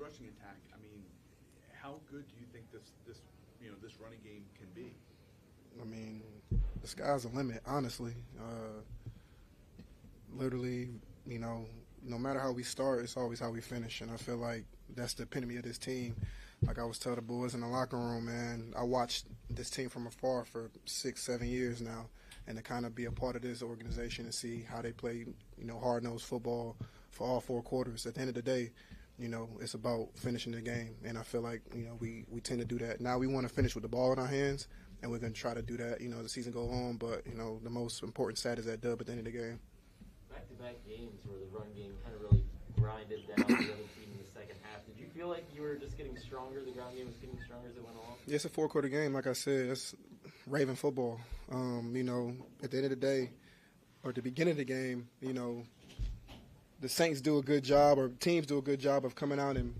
rushing attack, I mean, how good do you think this running game can be? I mean, the sky's the limit, honestly. Literally, no matter how we start, it's always how we finish. And I feel like that's the epitome of this team. Like I was telling the boys in the locker room, man, I watched this team from afar for 6-7 years now. And to kind of be a part of this organization and see how they play, hard-nosed football for all 4 quarters. At the end of the day, it's about finishing the game. And I feel like, we tend to do that. Now we want to finish with the ball in our hands, and we're going to try to do that, as the season goes on. But, the most important stat is that dub at the end of the game. Back-to-back games where the run game kind of really grinded down the other team in the second half. Did you feel like you were just getting stronger, the ground game was getting stronger as it went along? Yeah, it's a 4-quarter game, like I said. It's Raven football. At the end of the day, or at the beginning of the game, the Saints do a good job, or teams do a good job of coming out and,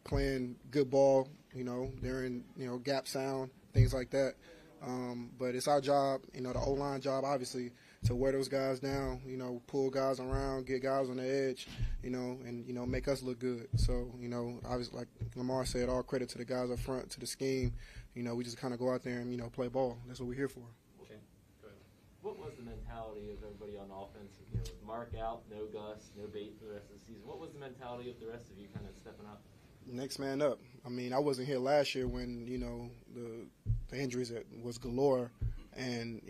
playing good ball, they're in, gap sound, things like that. But it's our job, the O-line job, obviously, to wear those guys down, pull guys around, get guys on the edge, and, make us look good. So, obviously, like Lamar said, all credit to the guys up front, to the scheme. We just kind of go out there and, play ball. That's what we're here for. Okay. Good. What was the mentality of everybody on offense? With Mark out, no Gus, no Bate for the rest of the season. What was the mentality of the rest of you kind of stepping up? Next man up. I mean, I wasn't here last year when, the injuries was galore. And,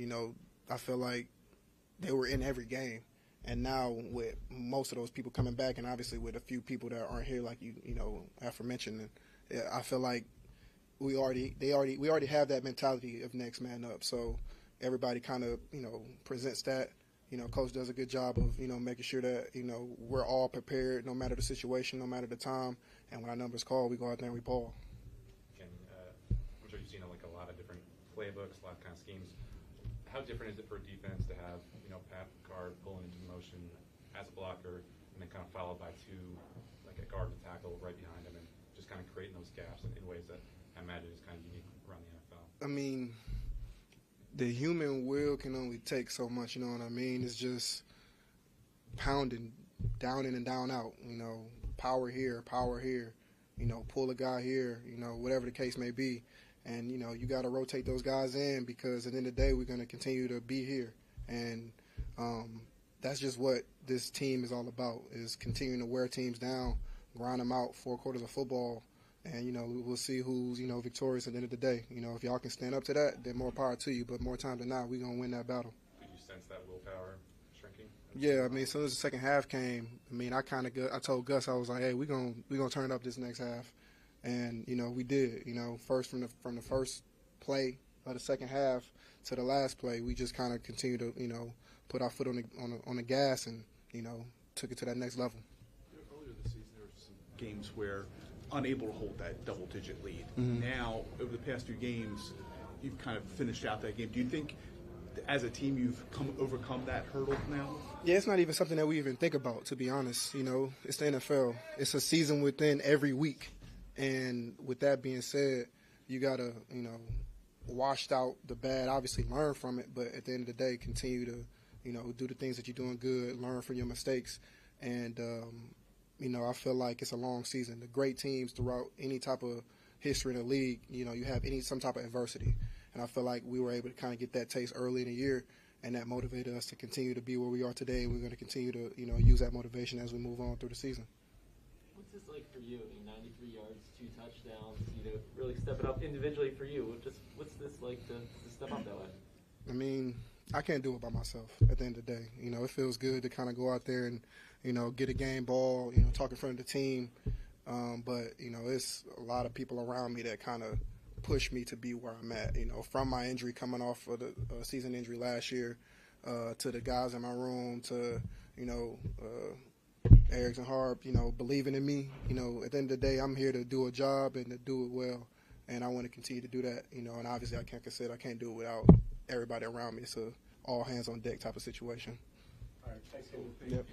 I feel like they were in every game. And now with most of those people coming back, and obviously with a few people that aren't here, like aforementioned, I feel like we already have that mentality of next man up. So everybody kind of presents that. Coach does a good job of making sure that we're all prepared, no matter the situation, no matter the time. And when our number's called, we go out there and we ball. Ken, I'm sure you've seen a lot of different playbooks, a lot of kind of schemes. How different is it for a defense to have Pat guard pulling into motion as a blocker, and then kind of followed by 2, like a guard to tackle right behind him, and just kind of creating those gaps in ways that I imagine is kind of unique around the NFL? I mean, the human will can only take so much, you know what I mean? It's just pounding, down in and down out, power here, pull a guy here, whatever the case may be. And, you got to rotate those guys in, because at the end of the day, we're going to continue to be here. And that's just what this team is all about, is continuing to wear teams down, grind them out, 4 quarters of football. And, we'll see who's, victorious at the end of the day. If y'all can stand up to that, then more power to you. But more time than not, we're going to win that battle. Did you sense that willpower shrinking? Yeah, I mean, as soon as the second half came, I mean, I told Gus, I was like, hey, we're gonna turn it up this next half. And, we did. First from the first play of the second half to the last play, we just kind of continued to, put our foot on the gas and, took it to that next level. Earlier this season, there were some games where unable to hold that double-digit lead. Mm-hmm. Now, over the past 2 games, you've kind of finished out that game. Do you think, as a team, you've overcome that hurdle now? Yeah, it's not even something that we even think about, to be honest. It's the NFL. It's a season within every week. And with that being said, you got to, wash out the bad, obviously learn from it, but at the end of the day, continue to, do the things that you're doing good, learn from your mistakes. And, I feel like it's a long season. The great teams throughout any type of history in the league, you have some type of adversity. And I feel like we were able to kind of get that taste early in the year, and that motivated us to continue to be where we are today. And we're going to continue to, use that motivation as we move on through the season. What's this like for you? I mean, 93 yards, 2 touchdowns, really stepping up individually for you. What's this like to step up that way? I mean, I can't do it by myself at the end of the day. It feels good to kind of go out there and, get a game ball, talk in front of the team. But, it's a lot of people around me that kind of push me to be where I'm at, from my injury coming off of the season injury last year, to the guys in my room, to, Eric and Harp, believing in me. At the end of the day, I'm here to do a job and to do it well, and I want to continue to do that, and obviously I can't do it without everybody around me. It's a all hands on deck type of situation. All right, thanks. Yep.